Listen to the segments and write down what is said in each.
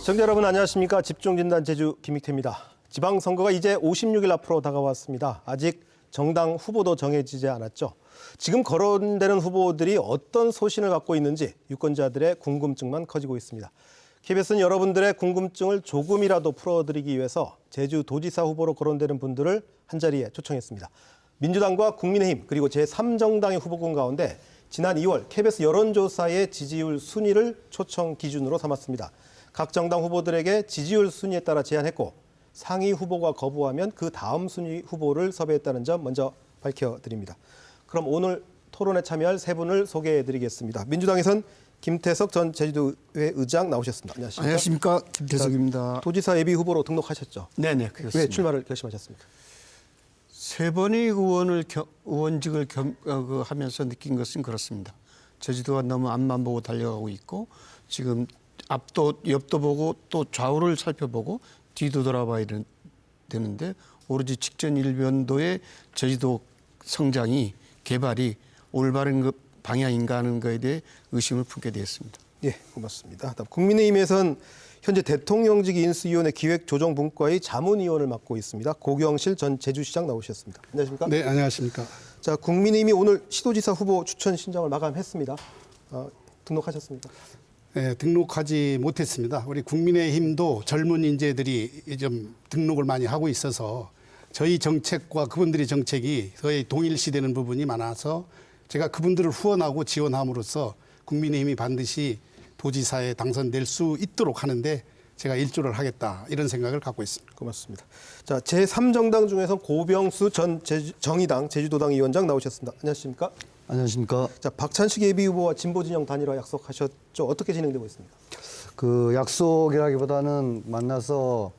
시청자 여러분 안녕하십니까. 집중진단 제주 김익태입니다. 지방선거가 이제 56일 앞으로 다가왔습니다. 아직 정당 후보도 정해지지 않았죠. 지금 거론되는 후보들이 어떤 소신을 갖고 있는지 유권자들의 궁금증만 커지고 있습니다. KBS는 여러분들의 궁금증을 조금이라도 풀어드리기 위해서 제주도지사 후보로 거론되는 분들을 한자리에 초청했습니다. 민주당과 국민의힘 그리고 제3정당의 후보군 가운데 지난 2월 KBS 여론조사의 지지율 순위를 초청 기준으로 삼았습니다. 각 정당 후보들에게 지지율 순위에 따라 제안했고 상위 후보가 거부하면 그 다음 순위 후보를 섭외했다는 점 먼저 밝혀드립니다. 그럼 오늘 토론에 참여할 세 분을 소개해드리겠습니다. 민주당에선 김태석 전 제주도의 의장 나오셨습니다. 안녕하십니까? 안녕하십니까. 김태석입니다. 도지사 예비 후보로 등록하셨죠? 네네, 그렇습니다. 왜 출마를 결심하셨습니까? 세 번의 의원직을 하면서 느낀 것은 그렇습니다. 제주도가 너무 앞만 보고 달려가고 있고 지금 앞도 옆도 보고 또 좌우를 살펴보고 뒤도 돌아봐야 되는데 오로지 직전 일변도의 제주도 성장이 개발이 올바른 방향인가 하는 것에 대해 의심을 품게 되었습니다. 예, 고맙습니다. 다음 국민의힘에선 현재 대통령직 인수위원회 기획조정분과의 자문위원을 맡고 있습니다. 고경실 전 제주시장 나오셨습니다. 안녕하십니까? 네, 안녕하십니까. 자, 국민의힘이 오늘 시도지사 후보 추천 신청을 마감했습니다. 등록하셨습니까? 네, 등록하지 못했습니다. 우리 국민의힘도 젊은 인재들이 좀 등록을 많이 하고 있어서 저희 정책과 그분들의 정책이 거의 동일시되는 부분이 많아서 제가 그분들을 후원하고 지원함으로써 국민의힘이 반드시 도지사에 당선될 수 있도록 하는데 제가 일조를 하겠다 이런 생각을 갖고 있습니다. 고맙습니다. 자, 제3정당 중에서 고병수 전 정의당 제주도당 위원장 나오셨습니다. 안녕하십니까? 안녕하십니까. 자, 박찬식 예비후보와 진보진영 단일화 약속하셨죠? 어떻게 진행되고 있습니까? 그 약속이라기보다는 만나서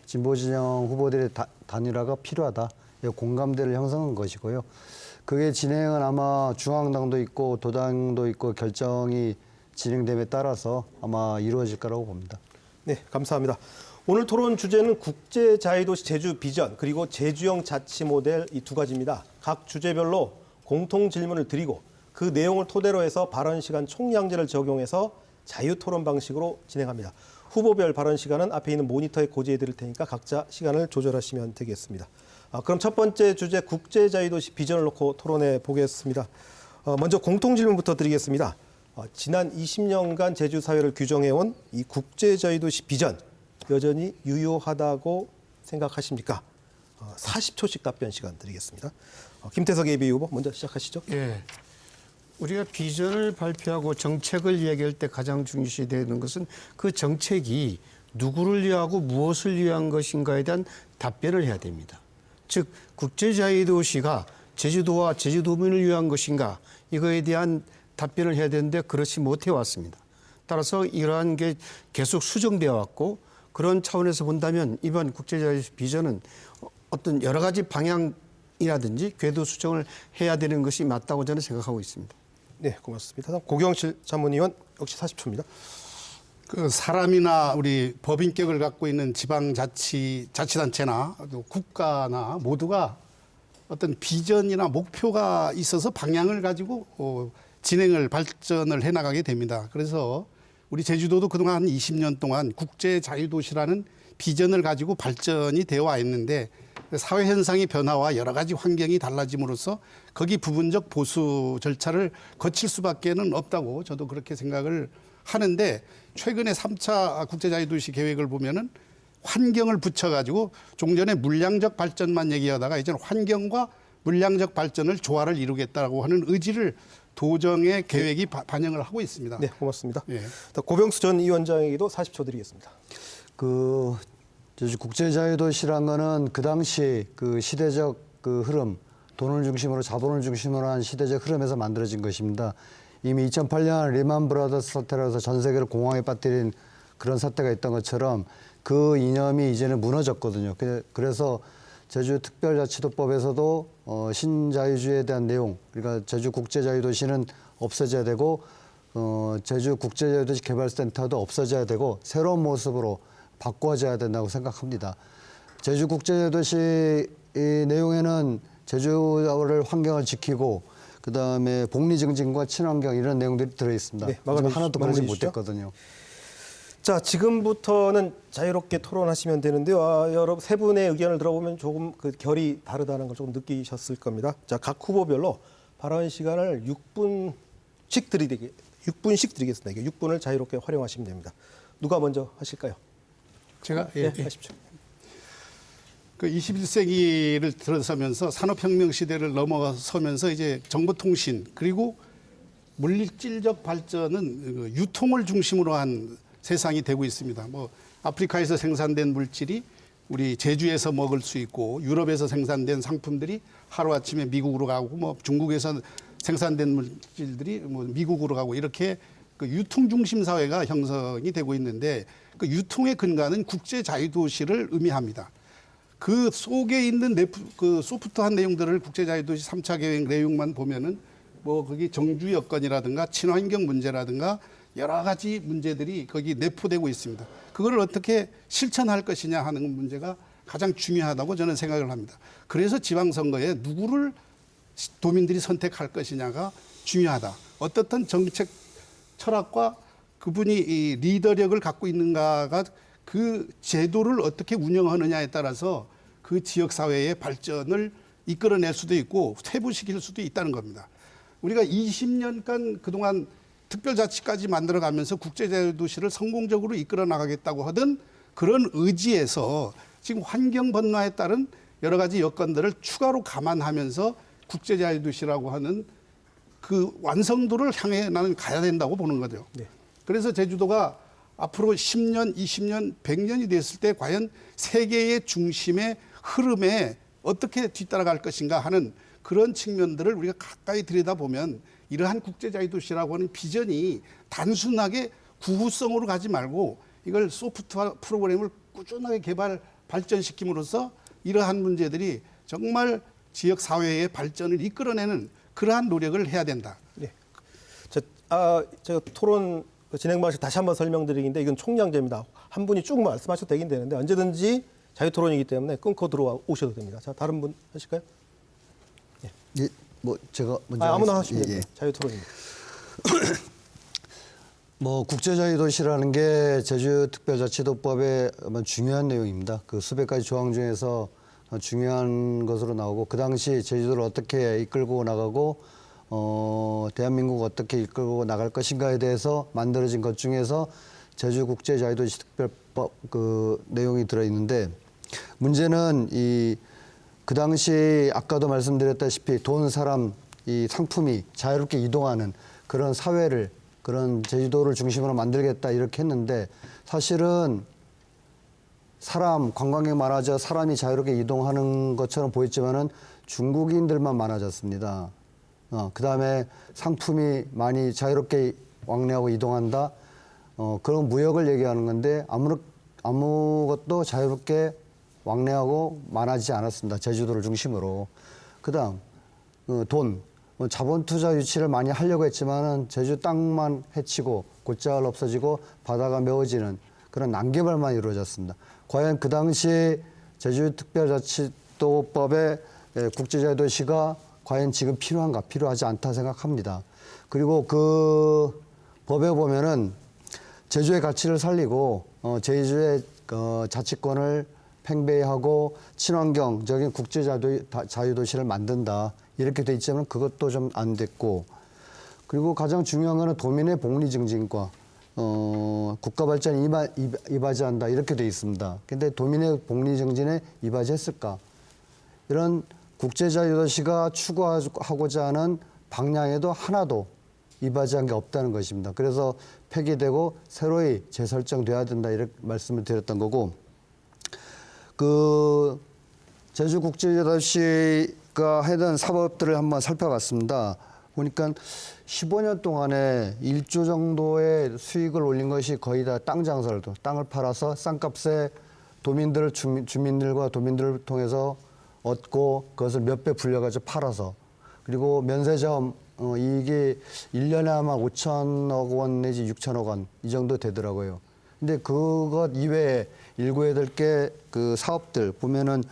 진보진영 후보들의 단일화가 필요하다. 공감대를 형성한 것이고요. 그게 진행은 아마 중앙당도 있고 도당도 있고 결정이 진행됨에 따라서 아마 이루어질 거라고 봅니다. 네, 감사합니다. 오늘 토론 주제는 국제자유도시 제주 비전 그리고 제주형 자치 모델 이 두 가지입니다. 각 주제별로 공통 질문을 드리고 그 내용을 토대로 해서 발언 시간 총량제를 적용해서 자유 토론 방식으로 진행합니다. 후보별 발언 시간은 앞에 있는 모니터에 고지해 드릴 테니까 각자 시간을 조절하시면 되겠습니다. 그럼 첫 번째 주제 국제자유도시 비전을 놓고 토론해 보겠습니다. 먼저 공통 질문부터 드리겠습니다. 지난 20년간 제주 사회를 규정해온 이 국제자유도시 비전 여전히 유효하다고 생각하십니까? 40초씩 답변 시간 드리겠습니다. 김태석 예비후보 먼저 시작하시죠. 예, 우리가 비전을 발표하고 정책을 얘기할 때 가장 중시되는 것은 그 정책이 누구를 위하고 무엇을 위한 것인가에 대한 답변을 해야 됩니다. 즉 국제자유도시가 제주도와 제주도민을 위한 것인가 이거에 대한 답변을 해야 되는데 그렇지 못해 왔습니다. 따라서 이러한 게 계속 수정되어 왔고 그런 차원에서 본다면 이번 국제자유도시 비전은 어떤 여러 가지 방향이라든지 궤도 수정을 해야 되는 것이 맞다고 저는 생각하고 있습니다. 네, 고맙습니다. 다음 고경실 자문위원 역시 40초입니다. 그 사람이나 우리 법인격을 갖고 있는 자치단체나 국가나 모두가 어떤 비전이나 목표가 있어서 방향을 가지고 진행을 발전을 해나가게 됩니다. 그래서 우리 제주도도 그동안 한 20년 동안 국제자유도시라는 비전을 가지고 발전이 되어 와 있는데 사회 현상의 변화와 여러 가지 환경이 달라짐으로써 거기 부분적 보수 절차를 거칠 수밖에는 없다고 저도 그렇게 생각을 하는데 최근에 3차 국제자유도시 계획을 보면은 환경을 붙여가지고 종전에 물량적 발전만 얘기하다가 이제는 환경과 물량적 발전을 조화를 이루겠다고 하는 의지를 도정의 계획이 반영을 하고 있습니다. 네, 고맙습니다. 예. 고병수 전 위원장에게도 40초 드리겠습니다. 그 국제자유도시란 거는 그 당시 그 시대적 그 흐름, 돈을 중심으로 자본을 중심으로 한 시대적 흐름에서 만들어진 것입니다. 이미 2008년 리만 브라더스 사태라서 전 세계를 공황에 빠뜨린 그런 사태가 있던 것처럼 그 이념이 이제는 무너졌거든요. 그래서 제주특별자치도법에서도 신자유주의에 대한 내용, 그러니까 제주국제자유도시는 없어져야 되고 제주국제자유도시 개발센터도 없어져야 되고 새로운 모습으로 바꿔져야 된다고 생각합니다. 제주국제자유도시 내용에는 제주를 환경을 지키고 그다음에 복리 증진과 친환경 이런 내용들이 들어 있습니다. 네, 하나도 보지 못했거든요. 자, 지금부터는 자유롭게 토론하시면 되는데요. 여러분 세 분의 의견을 들어보면 조금 그 결이 다르다는 걸 조금 느끼셨을 겁니다. 자, 각 후보별로 발언 시간을 6분씩 드리겠습니다. 이게 6분을 자유롭게 활용하시면 됩니다. 누가 먼저 하실까요? 제가 예, 하십시오. 그 21세기를 들어서면서 산업혁명 시대를 넘어서면서 이제 정보통신 그리고 물질적 발전은 유통을 중심으로 한 세상이 되고 있습니다. 뭐 아프리카에서 생산된 물질이 우리 제주에서 먹을 수 있고 유럽에서 생산된 상품들이 하루아침에 미국으로 가고 뭐 중국에서 생산된 물질들이 뭐 미국으로 가고 이렇게 그 유통 중심 사회가 형성이 되고 있는데 그 유통의 근간은 국제 자유도시를 의미합니다. 그 속에 있는 그 소프트한 내용들을 국제자유도시 3차 계획 내용만 보면은 뭐 거기 정주 여건이라든가 친환경 문제라든가 여러 가지 문제들이 거기 내포되고 있습니다. 그거를 어떻게 실천할 것이냐 하는 문제가 가장 중요하다고 저는 생각을 합니다. 그래서 지방선거에 누구를 도민들이 선택할 것이냐가 중요하다. 어떻든 정책 철학과 그분이 이 리더력을 갖고 있는가가 그 제도를 어떻게 운영하느냐에 따라서 그 지역사회의 발전을 이끌어낼 수도 있고 퇴보시킬 수도 있다는 겁니다. 우리가 20년간 그동안 특별자치까지 만들어가면서 국제자유도시를 성공적으로 이끌어 나가겠다고 하던 그런 의지에서 지금 환경 번화에 따른 여러 가지 여건들을 추가로 감안하면서 국제자유도시라고 하는 그 완성도를 향해 나는 가야 된다고 보는 거죠. 네. 그래서 제주도가 앞으로 10년, 20년, 100년이 됐을 때 과연 세계의 중심의 흐름에 어떻게 뒤따라갈 것인가 하는 그런 측면들을 우리가 가까이 들여다보면 이러한 국제자유도시라고 하는 비전이 단순하게 구후성으로 가지 말고 이걸 소프트웨어 프로그램을 꾸준하게 발전시킴으로써 이러한 문제들이 정말 지역 사회의 발전을 이끌어내는 그러한 노력을 해야 된다. 네. 제가 토론 진행 방식 다시 한번 설명드리는데 이건 총량제입니다. 한 분이 쭉 말씀하셔도 되긴 되는데 언제든지 자유 토론이기 때문에 끊고 들어오셔도 됩니다. 자, 다른 분 하실까요? 예, 뭐 제가 먼저 아무나 하겠습니다. 하시면 됩니다. 자유 토론입니다. 뭐 국제자유도시라는 게 제주특별자치도법의 아마 중요한 내용입니다. 그 수백 가지 조항 중에서 중요한 것으로 나오고 그 당시 제주도를 어떻게 이끌고 나가고 대한민국 어떻게 이끌고 나갈 것인가에 대해서 만들어진 것 중에서 제주국제자유도시특별법 그 내용이 들어 있는데 문제는 그 당시 아까도 말씀드렸다시피 돈, 사람, 이 상품이 자유롭게 이동하는 그런 사회를 그런 제주도를 중심으로 만들겠다 이렇게 했는데 사실은 사람, 관광객 많아져 사람이 자유롭게 이동하는 것처럼 보였지만은 중국인들만 많아졌습니다. 그 다음에 상품이 많이 자유롭게 왕래하고 이동한다. 그런 무역을 얘기하는 건데 아무것도 자유롭게 왕래하고 많아지지 않았습니다. 제주도를 중심으로. 그 다음, 돈. 자본 투자 유치를 많이 하려고 했지만은 제주 땅만 해치고 골짜기가 없어지고 바다가 메워지는 그런 난개발만 이루어졌습니다. 과연 그 당시 제주특별자치도법의 국제자유도시가 과연 지금 필요한가? 필요하지 않다 생각합니다. 그리고 그 법에 보면은 제주의 가치를 살리고 제주의 자치권을 팽배하고 친환경적인 국제자유도시를 만든다. 이렇게 돼 있지만 그것도 좀 안 됐고 그리고 가장 중요한 거는 도민의 복리 증진과 국가 발전에 이바지한다 이렇게 돼 있습니다. 근데 도민의 복리 증진에 이바지했을까? 이런 국제자유도시가 추구하고자 하는 방향에도 하나도 이바지한 게 없다는 것입니다. 그래서 폐기되고 새로이 재설정돼야 된다 이렇게 말씀을 드렸던 거고 그 제주국제자유도시가 하던 사업들을 한번 살펴봤습니다. 보니까 15년 동안에 1조 정도의 수익을 올린 것이 거의 다 땅 장사를 땅을 팔아서 싼값에 주민들과 도민들을 통해서 얻고 그것을 몇 배 불려가지고 팔아서 그리고 면세점 이익이 1년에 아마 5천억 원 내지 6천억 원 이 정도 되더라고요. 근데 그것 이외에 7, 8개 그 사업들 보면은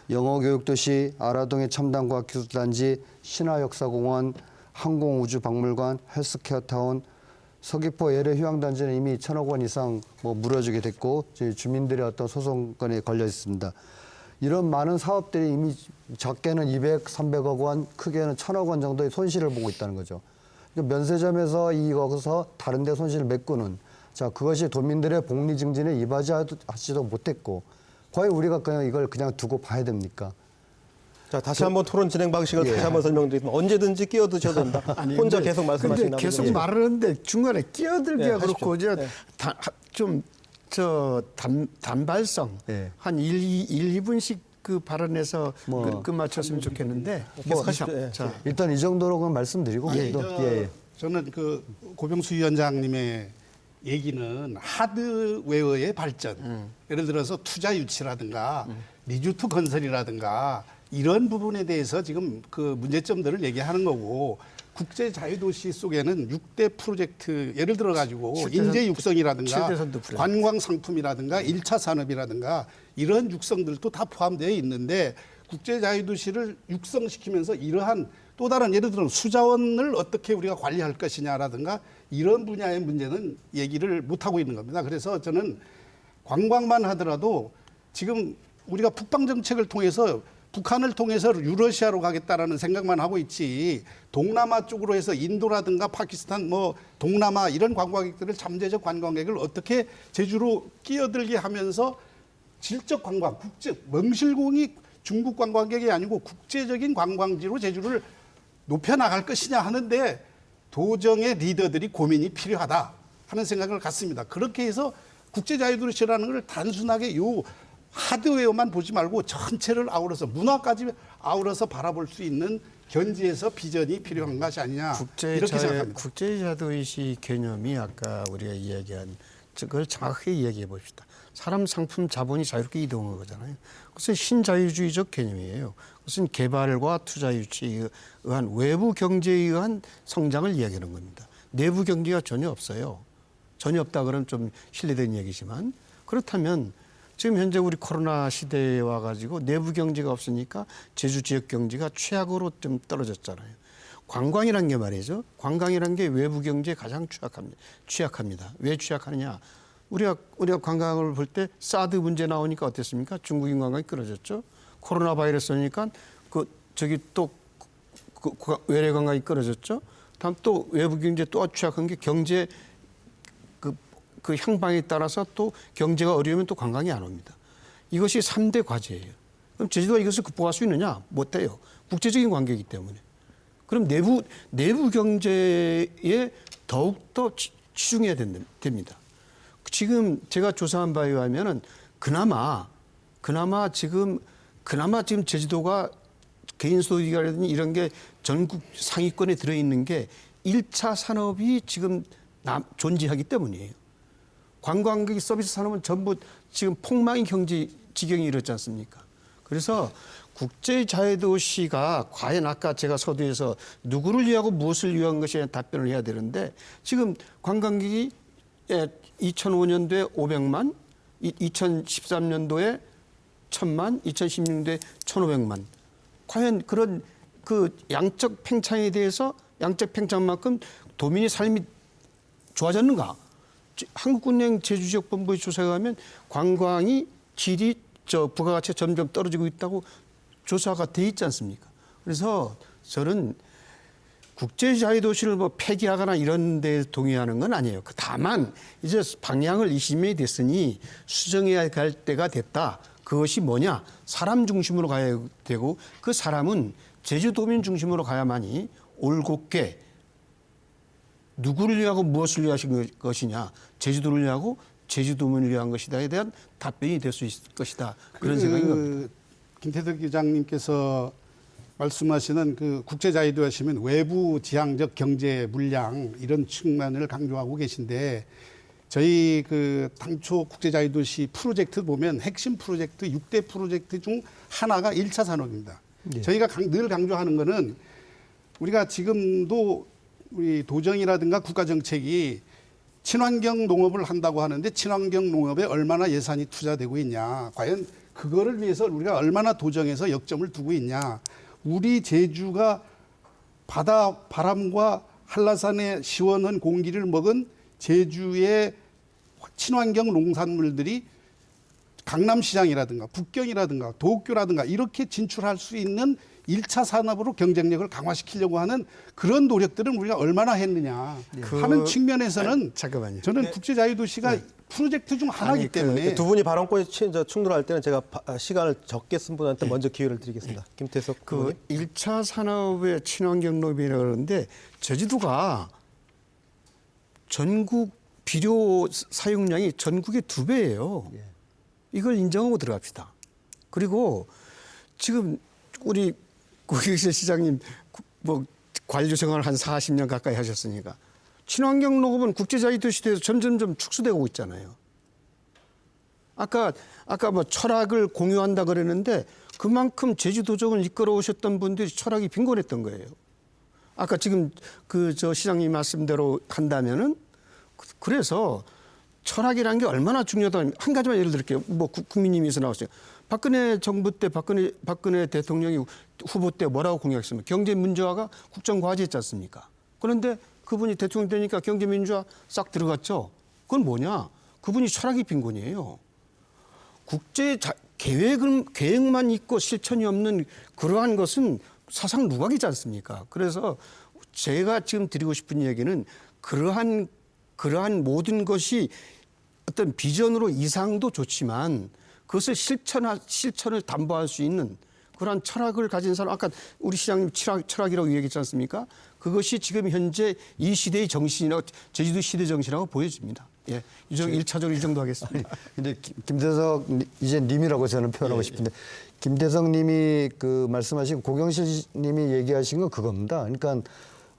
영어교육도시, 아라동의 첨단과학기술단지, 신화역사공원, 항공우주박물관, 헬스케어타운, 서귀포 예래 휴양단지는 이미 1,000억 원 이상 뭐 물어주게 됐고 저희 주민들의 어떤 소송권에 걸려 있습니다. 이런 많은 사업들이 이미 작게는 200, 300억 원, 크게는 1,000억 원 정도의 손실을 보고 있다는 거죠. 그러니까 면세점에서 이거서 다른 데 손실을 메꾸는 자 그것이 도민들의 복리 증진에 이바지하지도 못했고 과연 우리가 그냥 이걸 그냥 두고 봐야 됩니까? 자, 다시 한번 토론 진행 방식을 다시 한번 설명드리면 언제든지 끼어드셔도 된다. 혼자 계속 말씀하시는 근데 계속 예. 말을 하는데 중간에 끼어들기가 예, 그렇고 하십시오. 이제 좀저 단발성 예. 한 2분씩 그 발언해서 뭐. 끝마쳤으면 좋겠는데 계속 하십시오. 예. 자, 일단 이 정도로 그럼 말씀드리고 저는 그 고병수 위원장님의 얘기는 하드웨어의 발전, 예를 들어서 투자 유치라든가 리조트 건설이라든가 이런 부분에 대해서 지금 그 문제점들을 얘기하는 거고 국제 자유도시 속에는 6대 프로젝트 예를 들어 가지고 인재 육성이라든가 7대 선도 프로젝트. 관광 상품이라든가 1차 산업이라든가 이런 육성들도 다 포함되어 있는데 국제 자유도시를 육성시키면서 이러한 또 다른 예를 들어 수자원을 어떻게 우리가 관리할 것이냐라든가 이런 분야의 문제는 얘기를 못 하고 있는 겁니다. 그래서 저는 관광만 하더라도 지금 우리가 북방 정책을 통해서 북한을 통해서 유러시아로 가겠다라는 생각만 하고 있지 동남아 쪽으로 해서 인도라든가 파키스탄 뭐 동남아 이런 관광객들을 잠재적 관광객을 어떻게 제주로 끼어들게 하면서 질적 관광, 국제 멍실공이 중국 관광객이 아니고 국제적인 관광지로 제주를 높여나갈 것이냐 하는데 도정의 리더들이 고민이 필요하다 하는 생각을 갖습니다. 그렇게 해서 국제자유도시라는 걸 단순하게 요 하드웨어만 보지 말고 전체를 아우러서 문화까지 아우러서 바라볼 수 있는 견지에서 비전이 필요한 것이 아니냐 이렇게 생각합니다. 국제자도시 개념이 아까 우리가 이야기한 그걸 정확하게 이야기해 봅시다. 사람, 상품, 자본이 자유롭게 이동하는 거잖아요. 그것은 신자유주의적 개념이에요. 그것은 개발과 투자 유치에 의한 외부 경제에 의한 성장을 이야기하는 겁니다. 내부 경제가 전혀 없어요. 전혀 없다 그러면 좀 실례된 얘기지만 그렇다면 지금 현재 우리 코로나 시대에 와가지고 내부 경제가 없으니까 제주 지역 경제가 최악으로 좀 떨어졌잖아요. 관광이란 게 말이죠. 관광이란 게 외부 경제에 가장 취약합니다. 왜 취약하느냐? 우리가 관광을 볼 때 사드 문제 나오니까 어땠습니까? 중국인 관광이 끊어졌죠. 코로나 바이러스니까 외래 관광이 끊어졌죠. 다음 또 외부 경제 또 취약한 게 경제 그 향방에 따라서 또 경제가 어려우면 또 관광이 안 옵니다. 이것이 3대 과제예요. 그럼 제주도가 이것을 극복할 수 있느냐? 못해요. 국제적인 관계이기 때문에. 그럼 내부 경제에 더욱더 치중해야 됩니다. 지금 제가 조사한 바에 의하면은 그나마 지금 제주도가 개인소득이라든지 이런 게 전국 상위권에 들어있는 게 1차 산업이 지금 존재하기 때문이에요. 관광객 서비스 산업은 전부 지금 폭망의 경제 지경이 이렇지 않습니까? 그래서 국제자유도시가 과연 아까 제가 서두에서 누구를 위하고 무엇을 위한 것이냐 답변을 해야 되는데 지금 관광객이 2005년도에 500만, 2013년도에 1000만, 2016년도에 1500만. 과연 그런 그 양적 팽창에 대해서 양적 팽창만큼 도민의 삶이 좋아졌는가? 한국은행 제주지역본부의 조사에 의하면 관광이 질이 부가가치가 점점 떨어지고 있다고 조사가 돼 있지 않습니까? 그래서 저는 국제자유도시를 뭐 폐기하거나 이런 데 동의하는 건 아니에요. 다만 이제 방향을 20년이 됐으니 수정해야 할 때가 됐다. 그것이 뭐냐? 사람 중심으로 가야 되고 그 사람은 제주도민 중심으로 가야만이 올곧게 누구를 위하고 무엇을 위하신 것이냐? 제주도를 위하고 제주도민을 위한 것이다에 대한 답변이 될 수 있을 것이다. 그런 생각인 겁니다. 김태덕 기자님께서 말씀하시는 그 국제자유도시면 외부 지향적 경제 물량 이런 측면을 강조하고 계신데 저희 그 당초 국제자유도시 프로젝트 보면 핵심 프로젝트 6대 프로젝트 중 하나가 1차 산업입니다. 예. 저희가 늘 강조하는 거는 우리가 지금도 우리 도정이라든가 국가정책이 친환경 농업을 한다고 하는데 친환경 농업에 얼마나 예산이 투자되고 있냐. 과연 그거를 위해서 우리가 얼마나 도정에서 역점을 두고 있냐. 우리 제주가 바다 바람과 한라산의 시원한 공기를 먹은 제주의 친환경 농산물들이 강남시장이라든가 북경이라든가 도쿄라든가 이렇게 진출할 수 있는 1차 산업으로 경쟁력을 강화시키려고 하는 그런 노력들은 우리가 얼마나 했느냐 하는 측면에서는 잠깐만요. 저는 국제자유도시가 프로젝트 중 하나이기 때문에 두 분이 발언권이 충돌할 때는 제가 시간을 적게 쓴 분한테 먼저 기회를 드리겠습니다. 김태석 그 의원님. 1차 산업의 친환경 로비라고 그러는데 제주도가 전국 비료 사용량이 전국의 2배예요. 이걸 인정하고 들어갑시다. 그리고 지금 우리 고기실 시장님 뭐 관료 생활을 한 40년 가까이 하셨으니까 친환경 농업은 국제자유도시대에서 점점점 축소되고 있잖아요. 아까 뭐 철학을 공유한다 그랬는데 그만큼 제주도정을 이끌어 오셨던 분들이 철학이 빈곤했던 거예요. 아까 지금 그 저 시장님 말씀대로 한다면은 그래서 철학이라는 게 얼마나 중요하다. 한 가지만 예를 들게요. 뭐 국민님께서 나왔어요. 박근혜 정부 때 박근혜 대통령이 후보 때 뭐라고 공약했습니까? 경제 민주화가 국정 과제였지 않습니까? 그런데 그분이 대통령 되니까 경제 민주화 싹 들어갔죠. 그건 뭐냐? 그분이 철학이 빈곤이에요. 계획만 있고 실천이 없는 그러한 것은 사상 누각이지 않습니까? 그래서 제가 지금 드리고 싶은 얘기는 그러한 모든 것이 어떤 비전으로 이상도 좋지만 그것을 실천을 담보할 수 있는 그러한 철학을 가진 사람, 아까 우리 시장님 철학이라고 얘기했지 않습니까? 그것이 지금 현재 이 시대의 정신이라고, 제주도 시대 정신이라고 보여집니다. 예, 1차적으로 이 정도 하겠습니다. 근데 김대석 이제 님이라고 저는 표현하고 싶은데 김대석 님이 그 말씀하신 고경실 님이 얘기하신 건 그겁니다. 그러니까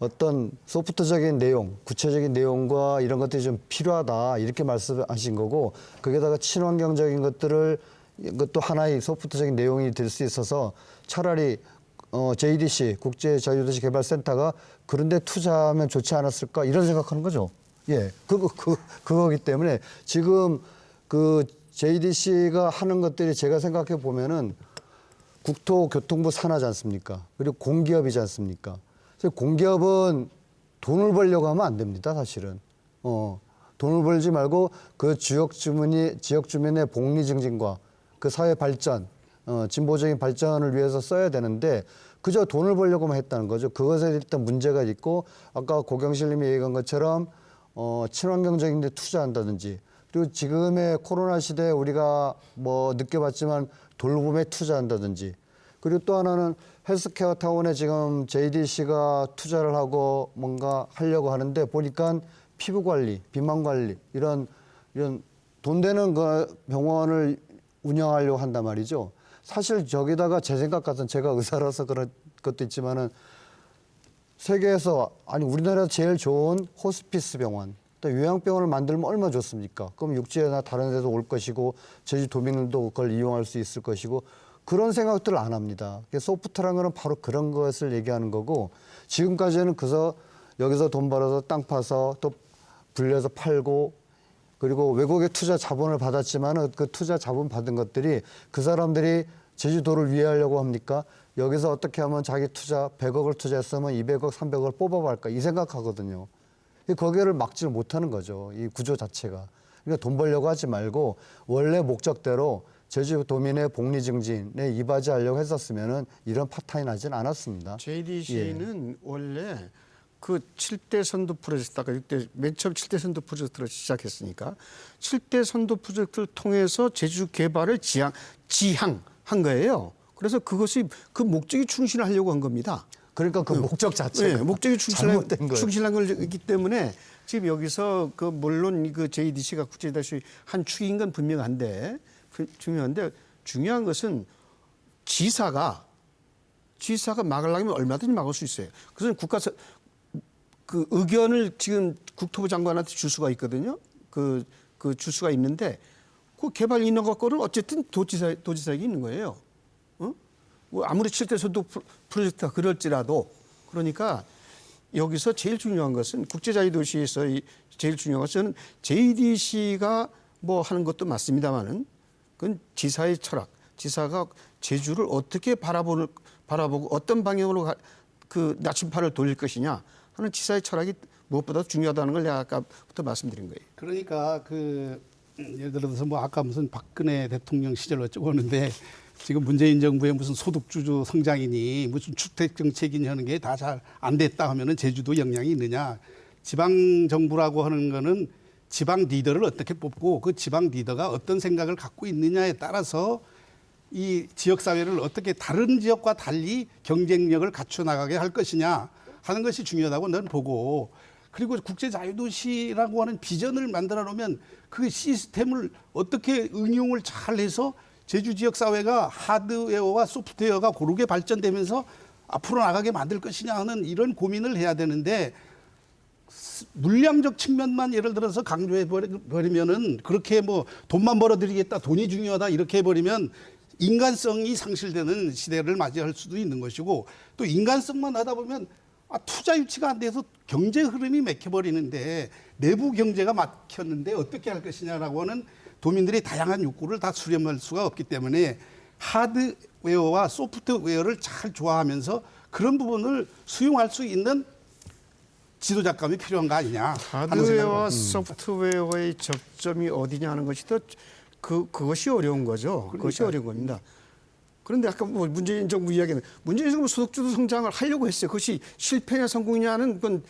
어떤 소프트적인 내용, 구체적인 내용과 이런 것들이 좀 필요하다 이렇게 말씀하신 거고 거기에다가 친환경적인 것들을 이것도 하나의 소프트적인 내용이 될 수 있어서 차라리 JDC 국제자유도시 개발센터가 그런 데 투자하면 좋지 않았을까 이런 생각하는 거죠. 예, 그거기 때문에 지금 그 JDC가 하는 것들이 제가 생각해 보면은 국토교통부 산하지 않습니까? 그리고 공기업이지 않습니까? 그래서 공기업은 돈을 벌려고 하면 안 됩니다, 사실은. 돈을 벌지 말고 그 지역 주민의 복리 증진과 그 사회 발전, 진보적인 발전을 위해서 써야 되는데 그저 돈을 벌려고만 했다는 거죠. 그것에 일단 문제가 있고 아까 고경실 님이 얘기한 것처럼 친환경적인 데 투자한다든지 그리고 지금의 코로나 시대에 우리가 뭐 느껴봤지만 돌봄에 투자한다든지 그리고 또 하나는 헬스케어 타운에 지금 JDC가 투자를 하고 뭔가 하려고 하는데 보니까 피부 관리, 비만 관리 이런 돈 되는 그 병원을 운영하려고 한단 말이죠. 사실 저기다가 제 생각 같은 제가 의사라서 그런 것도 있지만은 세계에서 아니 우리나라에서 제일 좋은 호스피스 병원 또 요양병원을 만들면 얼마나 좋습니까? 그럼 육지에나 다른 데도 올 것이고 제주도민들도 그걸 이용할 수 있을 것이고 그런 생각들을 안 합니다. 소프트라는 거는 바로 그런 것을 얘기하는 거고 지금까지는 그래서 여기서 돈 벌어서 땅 파서 또 불려서 팔고 그리고 외국의 투자 자본을 받았지만 그 투자 자본 받은 것들이 그 사람들이 제주도를 위하려고 합니까? 여기서 어떻게 하면 자기 투자 100억을 투자했으면 200억, 300억을 뽑아갈까 이 생각하거든요. 거기를 막지를 못하는 거죠. 이 구조 자체가. 그러니까 돈 벌려고 하지 말고 원래 목적대로 제주도민의 복리 증진에 이바지하려고 했었으면은 이런 파탄이 나진 않았습니다. JDC는 원래 그 7대 선도 프로젝트, 아까 6대, 맨 처음 7대 선도 프로젝트를 시작했으니까 7대 선도 프로젝트를 통해서 제주 개발을 지향한 거예요. 그래서 그것이 그 목적이 충실하려고 한 겁니다. 그러니까 그 목적 자체가 목적이 잘못된 거예요. 충실한 거기 때문에 지금 여기서 그 물론 그 JDC가 국제다시 한 축인 건 분명한데 중요한 것은 지사가 막으려면 얼마든지 막을 수 있어요. 그래서 그 의견을 지금 국토부 장관한테 줄 수가 있거든요. 그 줄 수가 있는데 그 개발 인허가 거는 어쨌든 도지사에게 있는 거예요. 뭐 아무리 7대 선도 프로젝트가 그럴지라도 그러니까 여기서 제일 중요한 것은 국제자유도시에서 제일 중요한 것은 JDC가 뭐 하는 것도 맞습니다만은 그건 지사의 철학, 지사가 제주를 어떻게 바라보고 어떤 방향으로 그 나침판을 돌릴 것이냐 하는 지사의 철학이 무엇보다 중요하다는 걸 내가 아까부터 말씀드린 거예요. 그러니까 예를 들어서 뭐 아까 무슨 박근혜 대통령 시절 어쩌고 하는데 지금 문재인 정부의 무슨 소득주도 성장이니 무슨 주택 정책이니 하는 게 다 잘 안 됐다 하면은 제주도 영향이 있느냐. 지방 정부라고 하는 거는 지방 리더를 어떻게 뽑고 그 지방 리더가 어떤 생각을 갖고 있느냐에 따라서 이 지역 사회를 어떻게 다른 지역과 달리 경쟁력을 갖춰 나가게 할 것이냐 하는 것이 중요하다고 는 보고, 그리고 국제 자유도시라고 하는 비전을 만들어 놓으면 그 시스템을 어떻게 응용을 잘 해서 제주 지역 사회가 하드웨어와 소프트웨어가 고르게 발전되면서 앞으로 나가게 만들 것이냐 하는 이런 고민을 해야 되는데, 물량적 측면만 예를 들어서 강조해 버리면은 그렇게 뭐 돈만 벌어들이겠다, 돈이 중요하다 이렇게 해버리면 인간성이 상실되는 시대를 맞이할 수도 있는 것이고, 또 인간성만 하다 보면 투자 유치가 안 돼서 경제 흐름이 막혀버리는데, 내부 경제가 막혔는데 어떻게 할 것이냐라고 하는 도민들의 다양한 욕구를 다 수렴할 수가 없기 때문에 하드웨어와 소프트웨어를 잘 조화하면서 그런 부분을 수용할 수 있는 지도자감이 필요한 거 아니냐 하는 하드웨어와 생각을 소프트웨어의 접점이 어디냐 하는 것이 더 그것이 어려운 거죠. 그것이 어려운 겁니다. 그런데 아까 뭐 문재인 정부 이야기는 문재인 정부 소득주도 성장을 하려고 했어요. 그것이 실패냐 성공이냐는 건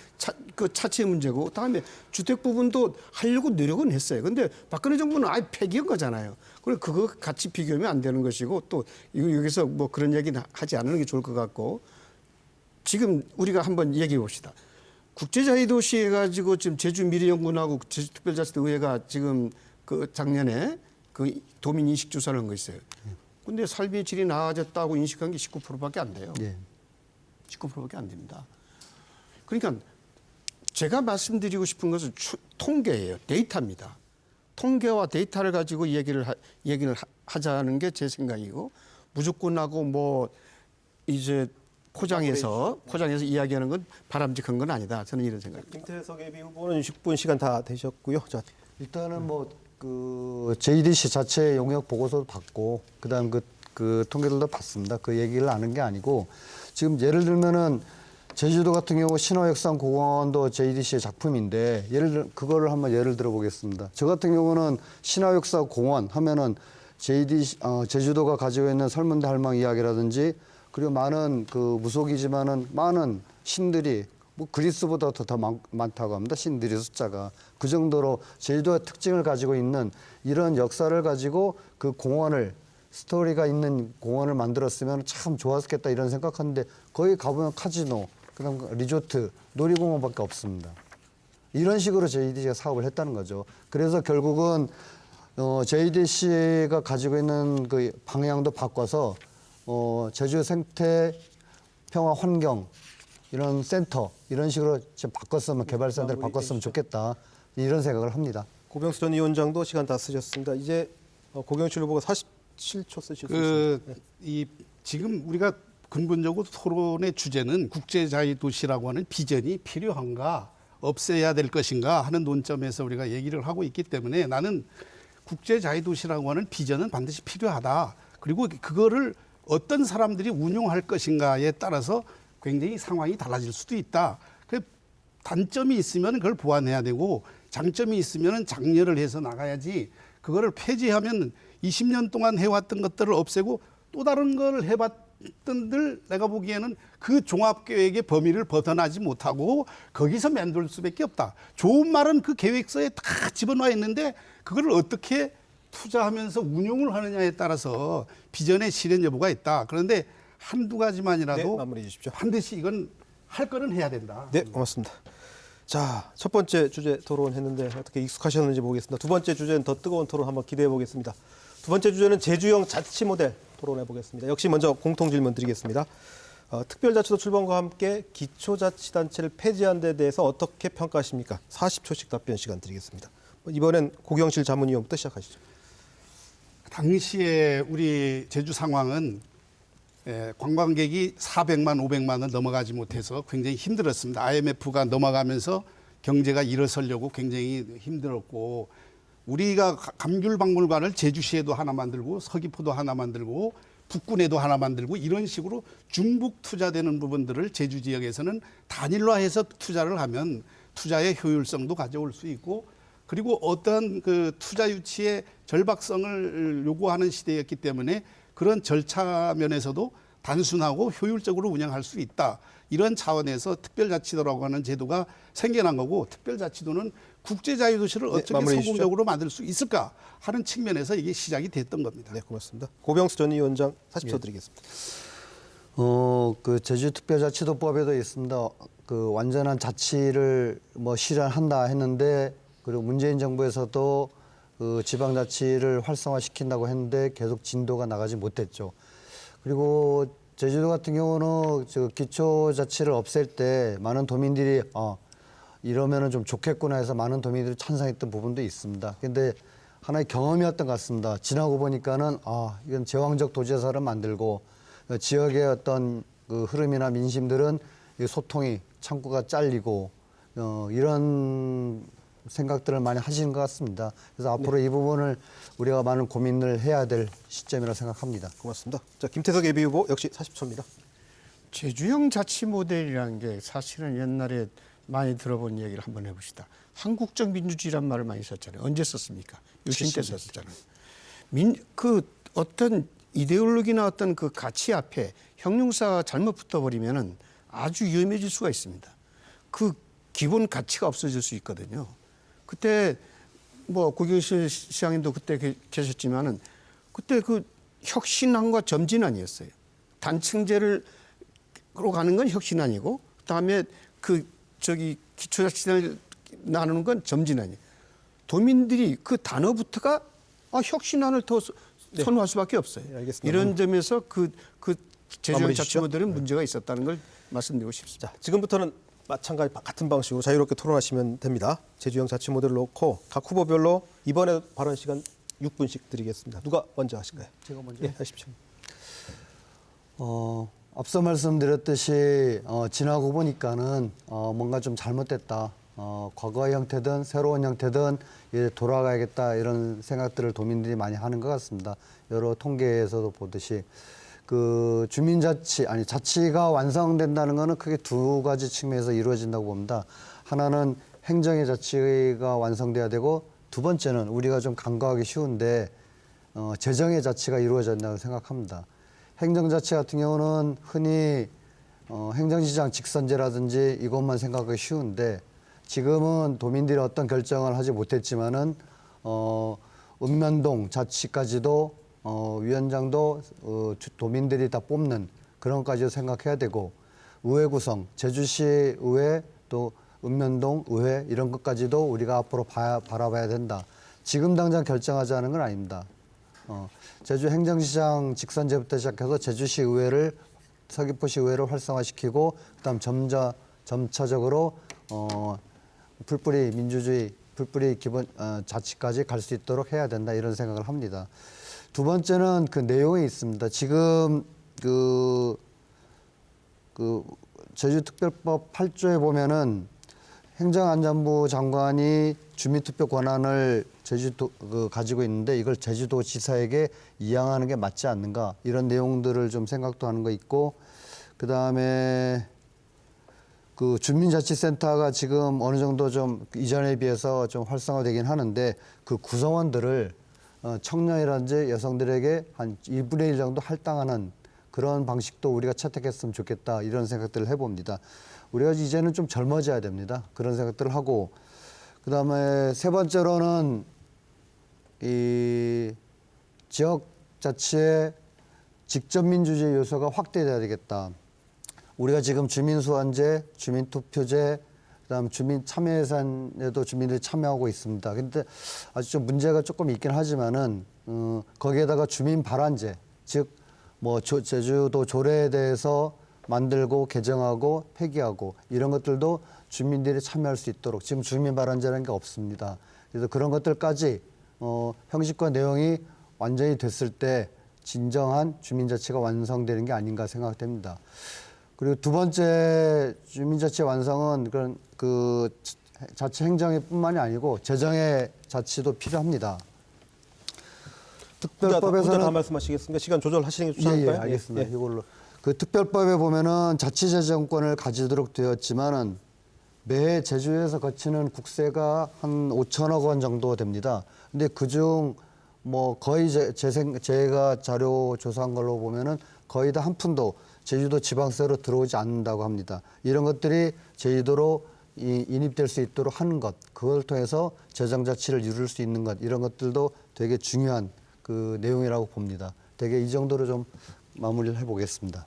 그 차치의 문제고, 다음에 주택 부분도 하려고 노력은 했어요. 그런데 박근혜 정부는 아예 폐기한 거잖아요. 그리고 그거 같이 비교하면 안 되는 것이고, 또 여기서 뭐 그런 얘기는 하지 않는 게 좋을 것 같고, 지금 우리가 한번 얘기해 봅시다. 국제자유도시 해가지고 지금 제주미래연구원하고 제주특별자치도의회가 지금 그 작년에 그 도민 인식 조사를 한 거 있어요. 근데 삶의 질이 나아졌다고 인식한 게 19%밖에 안 돼요. 예. 19%밖에 안 됩니다. 그러니까 제가 말씀드리고 싶은 것은 통계예요. 데이터입니다. 통계와 데이터를 가지고 얘기를 하자는 게 제 생각이고, 무조건하고 뭐 이제 포장해서 이야기하는 건 바람직한 건 아니다. 저는 이런 생각입니다. 김태석 예비 후보는 60분 시간 다 되셨고요. 자, 일단은 그 JDC 자체 용역 보고서도 받고, 그다음 그 통계들도 봤습니다. 그 얘기를 아는 게 아니고, 지금 예를 들면은 제주도 같은 경우 신화역산공원도 JDC의 작품인데, 그거를 한번 예를 들어 보겠습니다. 저 같은 경우는 신화역사공원 하면은 제주도가 가지고 있는 설문대 할망 이야기라든지, 그리고 많은 그 무속이지만은 많은 신들이 뭐 그리스보다 더 많다고 합니다. 신들의 숫자가. 그 정도로 제주도의 특징을 가지고 있는 이런 역사를 가지고 그 공원을, 스토리가 있는 공원을 만들었으면 참 좋았겠다 이런 생각하는데, 거기 가보면 카지노, 그다음 리조트, 놀이공원밖에 없습니다. 이런 식으로 JDC가 사업을 했다는 거죠. 그래서 결국은 JDC가 가지고 있는 그 방향도 바꿔서 제주 생태 평화 환경 이런 센터 이런 식으로 지금 바꿨으면, 개발센터를 바꿨으면 좋겠다 이런 생각을 합니다. 고병수 전 위원장도 시간 다 쓰셨습니다. 이제 고경실 후보가 47초 쓰실 수 있습니다. 지금 우리가 근본적으로 토론의 주제는 국제자유도시라고 하는 비전이 필요한가, 없애야 될 것인가 하는 논점에서 우리가 얘기를 하고 있기 때문에, 나는 국제자유도시라고 하는 비전은 반드시 필요하다. 그리고 그거를 어떤 사람들이 운용할 것인가에 따라서 굉장히 상황이 달라질 수도 있다. 단점이 있으면 그걸 보완해야 되고, 장점이 있으면 장려를 해서 나가야지, 그거를 폐지하면 20년 동안 해왔던 것들을 없애고 또 다른 걸 해봤던들, 내가 보기에는 그 종합계획의 범위를 벗어나지 못하고 거기서 맴돌 수밖에 없다. 좋은 말은 그 계획서에 다 집어넣어 있는데 그걸 어떻게 투자하면서 운용을 하느냐에 따라서 비전의 실현 여부가 있다. 그런데 한두 가지만이라도 네, 마무리해 주십시오. 반드시 이건 할 거는 해야 된다. 네, 고맙습니다. 자, 첫 번째 주제 토론했는데 어떻게 익숙하셨는지 모르겠습니다. 두 번째 주제는 더 뜨거운 토론 한번 기대해 보겠습니다. 두 번째 주제는 제주형 자치 모델 토론해 보겠습니다. 역시 먼저 공통 질문 드리겠습니다. 특별자치도 출범과 함께 기초자치단체를 폐지한 데 대해서 어떻게 평가하십니까? 40초씩 답변 시간 드리겠습니다. 이번엔 고경실 자문위원부터 시작하시죠. 당시에 우리 제주 상황은 관광객이 400만, 500만을 넘어가지 못해서 굉장히 힘들었습니다. IMF가 넘어가면서 경제가 일어서려고 굉장히 힘들었고, 우리가 감귤박물관을 제주시에도 하나 만들고 서귀포도 하나 만들고 북군에도 하나 만들고 이런 식으로 중북 투자되는 부분들을 제주 지역에서는 단일화해서 투자를 하면 투자의 효율성도 가져올 수 있고 그리고 어떠한 그 투자 유치의 절박성을 요구하는 시대였기 때문에 그런 절차 면에서도 단순하고 효율적으로 운영할 수 있다. 이런 차원에서 특별자치도라고 하는 제도가 생겨난 거고 특별자치도는 국제자유도시를 네, 어떻게 마무리해 주시죠. 성공적으로 만들 수 있을까 하는 측면에서 이게 시작이 됐던 겁니다. 네, 고맙습니다. 고병수 전 위원장 40초 드리겠습니다. 그 제주특별자치도법에도 있습니다. 그 완전한 자치를 뭐 실현한다 했는데 그리고 문재인 정부에서도 그 지방자치를 활성화시킨다고 했는데 계속 진도가 나가지 못했죠. 그리고 제주도 같은 경우는 저 기초자치를 없앨 때 많은 도민들이 이러면은 좀 좋겠구나 해서 많은 도민들이 찬성했던 부분도 있습니다. 근데 하나의 경험이었던 것 같습니다. 지나고 보니까는 이건 제왕적 도지사를 만들고 지역의 어떤 그 흐름이나 민심들은 이 소통이 창구가 잘리고 이런 생각들을 많이 하시는 것 같습니다. 그래서 앞으로 이 부분을 우리가 많은 고민을 해야 될 시점이라고 생각합니다. 고맙습니다. 자, 김태석 예비후보 역시 40초입니다. 제주형 자치 모델이라는 게 사실은 옛날에 많이 들어본 얘기를 한번 해봅시다. 한국적 민주주의란 말을 많이 썼잖아요. 언제 썼습니까? 유신 때 썼잖아요. 그 어떤 이데올로기나 어떤 그 가치 앞에 형용사가 잘못 붙어버리면은 아주 위험해질 수가 있습니다. 그 기본 가치가 없어질 수 있거든요. 그때 뭐 고경실 시장님도 그때 계셨지만은 그때 그 혁신안과 점진안이었어요. 단층제로 가는 건 혁신안이고 그다음에 기초자치단을 나누는 건 점진안이에요. 도민들이 그 단어부터가 혁신안을 더 선호할 수밖에 없어요. 네, 알겠습니다. 이런 점에서 그 제주형 마무리 자치 주시죠. 모델은 문제가 있었다는 걸 말씀드리고 싶습니다. 자, 지금부터는 마찬가지 같은 방식으로 자유롭게 토론하시면 됩니다. 제주형 자치 모델을 놓고 각 후보별로 이번에 발언 시간 6분씩 드리겠습니다. 누가 먼저 하실까요? 제가 먼저. 예, 하십시오. 앞서 말씀드렸듯이 지나고 보니까는 뭔가 좀 잘못됐다. 과거의 형태든 새로운 형태든 이제 돌아가야겠다 이런 생각들을 도민들이 많이 하는 것 같습니다. 여러 통계에서도 보듯이 그 자치가 완성된다는 것은 크게 두 가지 측면에서 이루어진다고 봅니다. 하나는 행정의 자치가 완성돼야 되고 두 번째는 우리가 좀 간과하기 쉬운데 재정의 자치가 이루어진다고 생각합니다. 행정자치 같은 경우는 흔히 행정시장 직선제라든지 이것만 생각하기 쉬운데 지금은 도민들이 어떤 결정을 하지 못했지만은 읍면동 자치까지도 위원장도 도민들이 다 뽑는 그런 것까지도 생각해야 되고 의회 구성, 제주시 의회 또 읍면동 의회 이런 것까지도 우리가 앞으로 바라봐야 된다. 지금 당장 결정하자는 건 아닙니다. 제주 행정시장 직선제부터 시작해서 제주시 의회를 서귀포시 의회를 활성화시키고 그다음 점차적으로 풀뿌리 민주주의, 풀뿌리 기본 자치까지 갈 수 있도록 해야 된다 이런 생각을 합니다. 두 번째는 그 내용이 있습니다. 지금 그 제주특별법 8조에 보면은 행정안전부 장관이 주민투표 권한을 제주도 가지고 있는데 이걸 제주도지사에게 이양하는 게 맞지 않는가 이런 내용들을 좀 생각도 하는 거 있고 그 다음에 그 주민자치센터가 지금 어느 정도 좀 이전에 비해서 좀 활성화되긴 하는데 그 구성원들을 청년이라든지 여성들에게 한 2분의 1 정도 할당하는 그런 방식도 우리가 채택했으면 좋겠다 이런 생각들을 해봅니다. 우리가 이제는 좀 젊어져야 됩니다. 그런 생각들을 하고 그다음에 세 번째로는 이 지역 자치의 직접 민주주의 요소가 확대돼야 되겠다. 우리가 지금 주민소환제, 주민투표제, 그다음 주민 참여 예산에도 주민들이 참여하고 있습니다. 근데 아주 좀 문제가 조금 있긴 하지만은 거기에다가 주민 발안제, 즉 뭐 제주도 조례에 대해서 만들고 개정하고 폐기하고 이런 것들도 주민들이 참여할 수 있도록 지금 주민 발안제라는 게 없습니다. 그래서 그런 것들까지 형식과 내용이 완전히 됐을 때 진정한 주민자치가 완성되는 게 아닌가 생각됩니다. 그리고 두 번째 주민자치 완성은 그런 그 자치 행정뿐만이 아니고 재정의 자치도 필요합니다. 혼자 다 특별법에서는 말씀하시겠습니까? 시간 조절하시는 게 좋지 예, 않을까요? 예, 알겠습니다. 예. 이걸로 그 특별법에 보면은 자치재정권을 가지도록 되었지만은 매 제주에서 거치는 국세가 한 5천억 원 정도 됩니다. 근데 그중 뭐 거의 제가 자료 조사한 걸로 보면은 거의 다 한 푼도 제주도 지방세로 들어오지 않는다고 합니다. 이런 것들이 제주도로 인입될 수 있도록 하는 것, 그걸 통해서 재정자치를 이룰 수 있는 것, 이런 것들도 되게 중요한 그 내용이라고 봅니다. 되게 이 정도로 좀 마무리를 해보겠습니다.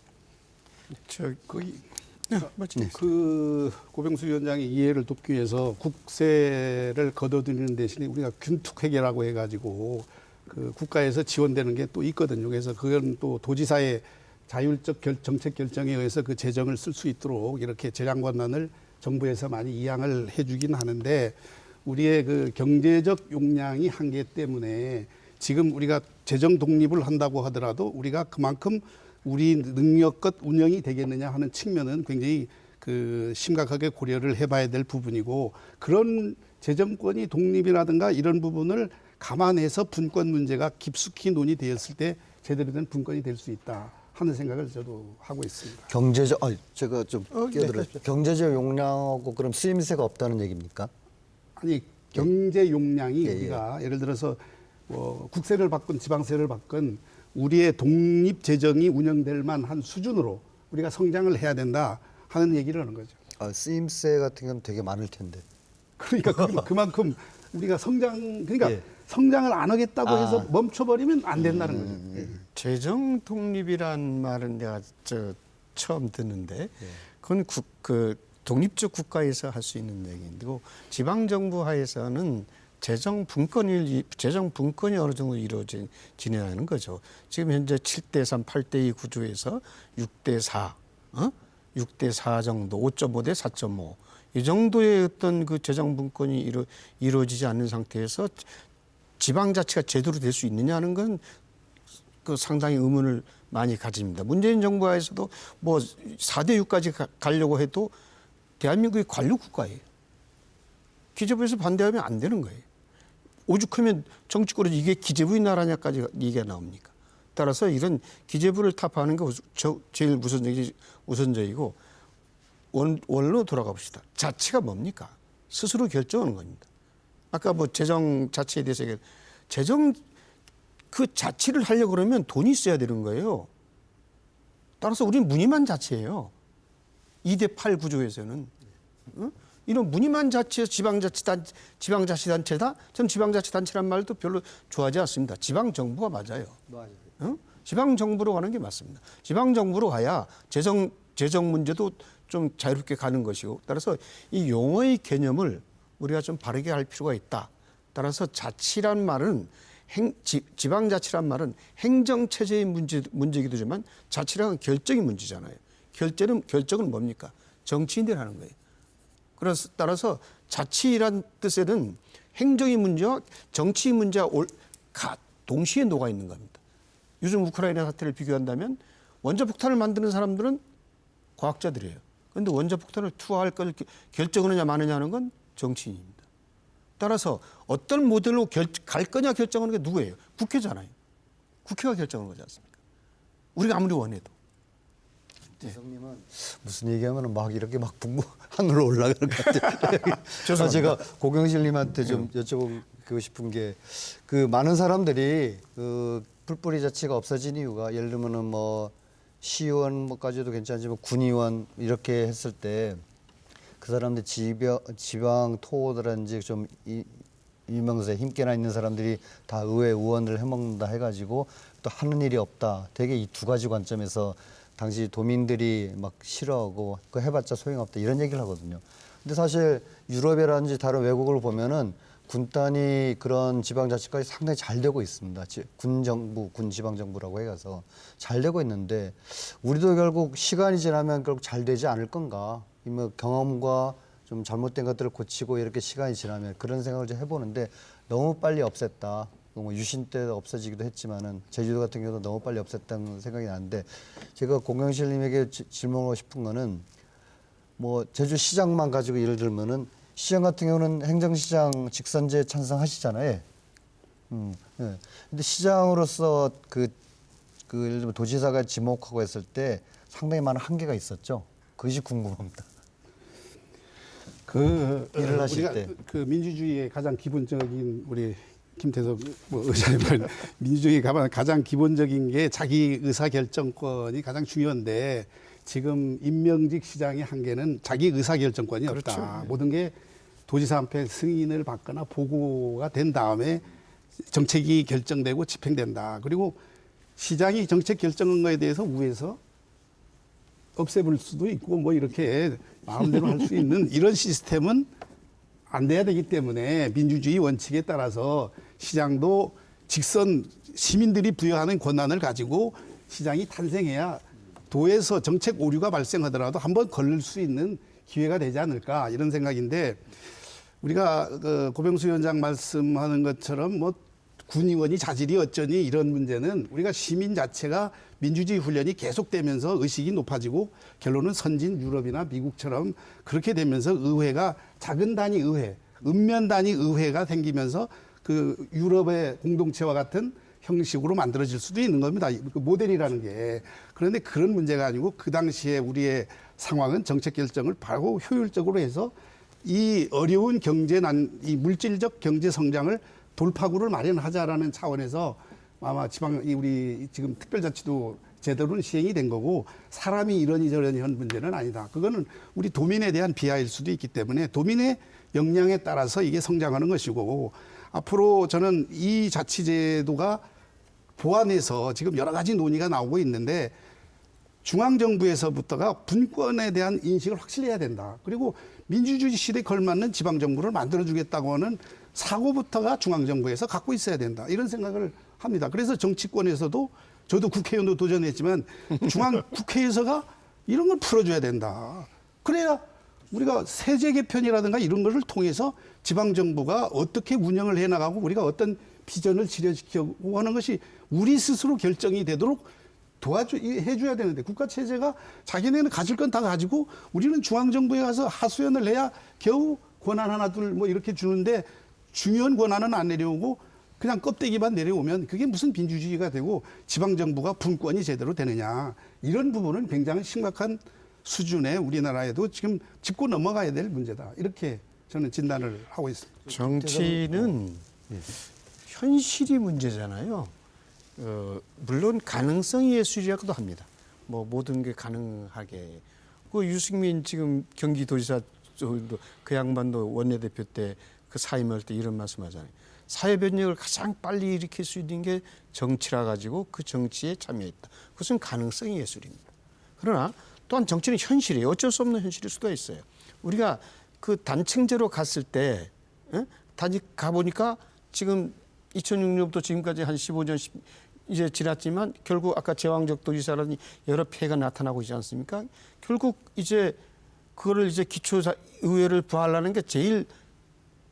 그 고병수 위원장의 이해를 돕기 위해서 국세를 걷어들이는 대신에 우리가 균특회계라고 해가지고 그 국가에서 지원되는 게 또 있거든요. 그래서 그건 또 도지사의 자율적 정책 결정에 의해서 그 재정을 쓸 수 있도록 이렇게 재량 권한을 정부에서 많이 이양을 해주긴 하는데 우리의 그 경제적 용량이 한계 때문에 지금 우리가 재정 독립을 한다고 하더라도 우리가 그만큼 우리 능력껏 운영이 되겠느냐 하는 측면은 굉장히 그 심각하게 고려를 해봐야 될 부분이고 그런 재정권이 독립이라든가 이런 부분을 감안해서 분권 문제가 깊숙이 논의되었을 때 제대로 된 분권이 될 수 있다 하는 생각을 저도 하고 있습니다. 경제적, 제가 좀 끼어들었죠. 경제적 용량하고 그럼 쓰임새가 없다는 얘기입니까? 아니 경제 용량이 예, 예. 우리가 예를 들어서 뭐 국세를 받건 지방세를 받건 우리의 독립 재정이 운영될 만한 수준으로 우리가 성장을 해야 된다 하는 얘기를 하는 거죠. 쓰임새 같은 건 되게 많을 텐데. 그러니까 그만큼 우리가 그러니까 예. 성장을 안 하겠다고 해서 멈춰버리면 안 된다는 거죠. 재정 독립이란 말은 내가 처음 듣는데 그건 그 독립적 국가에서 할 수 있는 얘기인데고 지방 정부 하에서는 재정 분권이 어느 정도 이루어지냐는 거죠. 지금 현재 7대3, 8대2 구조에서 6대4, 6대4 정도, 5.5대 4.5. 이 정도의 어떤 그 재정 분권이 이루어지지 않는 상태에서 지방자치가 제대로 될 수 있느냐는 건 그 상당히 의문을 많이 가집니다. 문재인 정부 하에서도 뭐 4대 6까지 가려고 해도 대한민국이 관료 국가예요. 기재부에서 반대하면 안 되는 거예요. 오죽하면 정치권에서 이게 기재부의 나라냐까지 얘기가 나옵니까? 따라서 이런 기재부를 타파하는 게 제일 우선적이고 원로 돌아가 봅시다. 자치가 뭡니까? 스스로 결정하는 겁니다. 아까 뭐 재정 자치에 대해서 그 자치를 하려고 그러면 돈이 있어야 되는 거예요. 따라서 우리는 무늬만 자치예요. 2대 8 구조에서는. 이런 무늬만 자치에서 지방자치단체다? 전 지방자치단체란 말도 별로 좋아하지 않습니다. 지방정부가 맞아요. 지방정부로 가는 게 맞습니다. 지방정부로 가야 재정 문제도 좀 자유롭게 가는 것이고 따라서 이 용어의 개념을 우리가 좀 바르게 할 필요가 있다. 따라서 자치란 말은 지방자치란 말은 행정체제의 문제이기도 하지만 자치란 결정의 문제잖아요. 결정은 뭡니까? 정치인들이 하는 거예요. 그래서 따라서 자치란 뜻에는 행정의 문제와 정치의 문제가 동시에 녹아 있는 겁니다. 요즘 우크라이나 사태를 비교한다면 원자폭탄을 만드는 사람들은 과학자들이에요. 그런데 원자폭탄을 투하할 걸 결정하느냐 마느냐 하는 건 정치인입니다. 따라서 어떤 모델로 갈 거냐 결정하는 게 누구예요? 국회잖아요. 국회가 결정하는 거지 않습니까? 우리가 아무리 원해도. 대성님은 무슨 얘기하면 막 이렇게 막 하늘로 올라가는 것 같아요. 죄송합니다. 제가 고경실님한테 좀 여쭤보고 싶은 게 그 많은 사람들이 그 풀뿌리 자치가 없어진 이유가 예를 들면은 뭐 시의원 뭐까지도 괜찮지만 군의원 이렇게 했을 때 그 사람들 지방 토호들한지 좀 이명세 힘께나 있는 사람들이 다 의회 의원을 해먹는다 해가지고 또 하는 일이 없다. 되게 이 두 가지 관점에서 당시 도민들이 막 싫어하고 그 해봤자 소용없다 이런 얘기를 하거든요. 근데 사실 유럽이라든지 다른 외국을 보면은 군 단위 그런 지방자치까지 상당히 잘 되고 있습니다. 군정부, 군지방정부라고 해서 잘 되고 있는데 우리도 결국 시간이 지나면 결국 잘 되지 않을 건가? 뭐 경험과 좀 잘못된 것들을 고치고 이렇게 시간이 지나면 그런 생각을 좀 해보는데 너무 빨리 없앴다. 뭐 유신 때 없어지기도 했지만은 제주도 같은 경우도 너무 빨리 없앴다는 생각이 나는데 제가 공경실님에게 질문하고 싶은 거는 뭐 제주시장만 가지고 예를 들면은 시장 같은 경우는 행정시장 직선제 찬성하시잖아요. 예. 근데 시장으로서 그 예를 들면 도지사가 지목하고 했을 때 상당히 많은 한계가 있었죠. 그것이 궁금합니다. 일을 하실 우리가 때. 그 민주주의의 가장 기본적인 우리 김태섭 의장님 말 민주주의의 가장 기본적인 게 자기 의사 결정권이 가장 중요한데 지금 임명직 시장의 한계는 자기 의사 결정권이 없다. 모든 게 도지사 앞에 승인을 받거나 보고가 된 다음에 정책이 결정되고 집행된다. 그리고 시장이 정책 결정한 거에 대해서 위에서 없애볼 수도 있고 뭐 이렇게 마음대로 할 수 있는 이런 시스템은 안 돼야 되기 때문에 민주주의 원칙에 따라서 시장도 직선 시민들이 부여하는 권한을 가지고 시장이 탄생해야 도에서 정책 오류가 발생하더라도 한번 걸릴 수 있는 기회가 되지 않을까 이런 생각인데 우리가 그 고병수 위원장 말씀하는 것처럼 뭐 군의원이 자질이 어쩌니 이런 문제는 우리가 시민 자체가 민주주의 훈련이 계속되면서 의식이 높아지고 결론은 선진 유럽이나 미국처럼 그렇게 되면서 의회가 작은 단위 의회, 읍면 단위 의회가 생기면서 그 유럽의 공동체와 같은 형식으로 만들어질 수도 있는 겁니다. 그 모델이라는 게. 그런데 그런 문제가 아니고 그 당시에 우리의 상황은 정책 결정을 바로 효율적으로 해서 이 어려운 이 물질적 경제 성장을 돌파구를 마련하자라는 차원에서 아마 우리 지금 특별자치도 제대로는 시행이 된 거고 사람이 이러니 한 문제는 아니다. 그거는 우리 도민에 대한 비하일 수도 있기 때문에 도민의 역량에 따라서 이게 성장하는 것이고 앞으로 저는 이 자치제도가 보완해서 지금 여러 가지 논의가 나오고 있는데 중앙정부에서부터가 분권에 대한 인식을 확실히 해야 된다. 그리고 민주주의 시대에 걸맞는 지방정부를 만들어주겠다고 하는 사고부터가 중앙정부에서 갖고 있어야 된다. 이런 생각을 합니다. 그래서 정치권에서도 저도 국회의원도 도전했지만 중앙국회에서가 이런 걸 풀어줘야 된다. 그래야 우리가 세제 개편이라든가 이런 거를 통해서 지방정부가 어떻게 운영을 해나가고 우리가 어떤 비전을 지려지키고 하는 것이 우리 스스로 결정이 되도록 해줘야 되는데 국가체제가 자기네는 가질 건 다 가지고 우리는 중앙정부에 가서 하소연을 해야 겨우 권한 하나 둘 뭐 이렇게 주는데 중요한 권한은 안 내려오고 그냥 껍데기만 내려오면 그게 무슨 민주주의가 되고 지방정부가 분권이 제대로 되느냐. 이런 부분은 굉장히 심각한 수준의 우리나라에도 지금 짚고 넘어가야 될 문제다. 이렇게 저는 진단을 하고 있습니다. 정치는 현실이 문제잖아요. 물론 가능성이 예술이라고도 합니다. 뭐 모든 게 가능하게. 그 유승민 지금 경기도지사 그 양반도 원내대표 때 그 사임할 때 이런 말씀하잖아요. 사회 변혁을 가장 빨리 일으킬 수 있는 게 정치라 가지고 그 정치에 참여했다. 그것은 가능성이 예술입니다. 그러나 또한 정치는 현실이에요. 어쩔 수 없는 현실일 수도 있어요. 우리가 그 단층제로 갔을 때 단지 가보니까 지금 2006년부터 지금까지 한 15년 이제 지났지만 결국 아까 제왕적 도지사라니 여러 폐해가 나타나고 있지 않습니까? 결국 이제 그거를 이제 기초의회를 부활하는 게 제일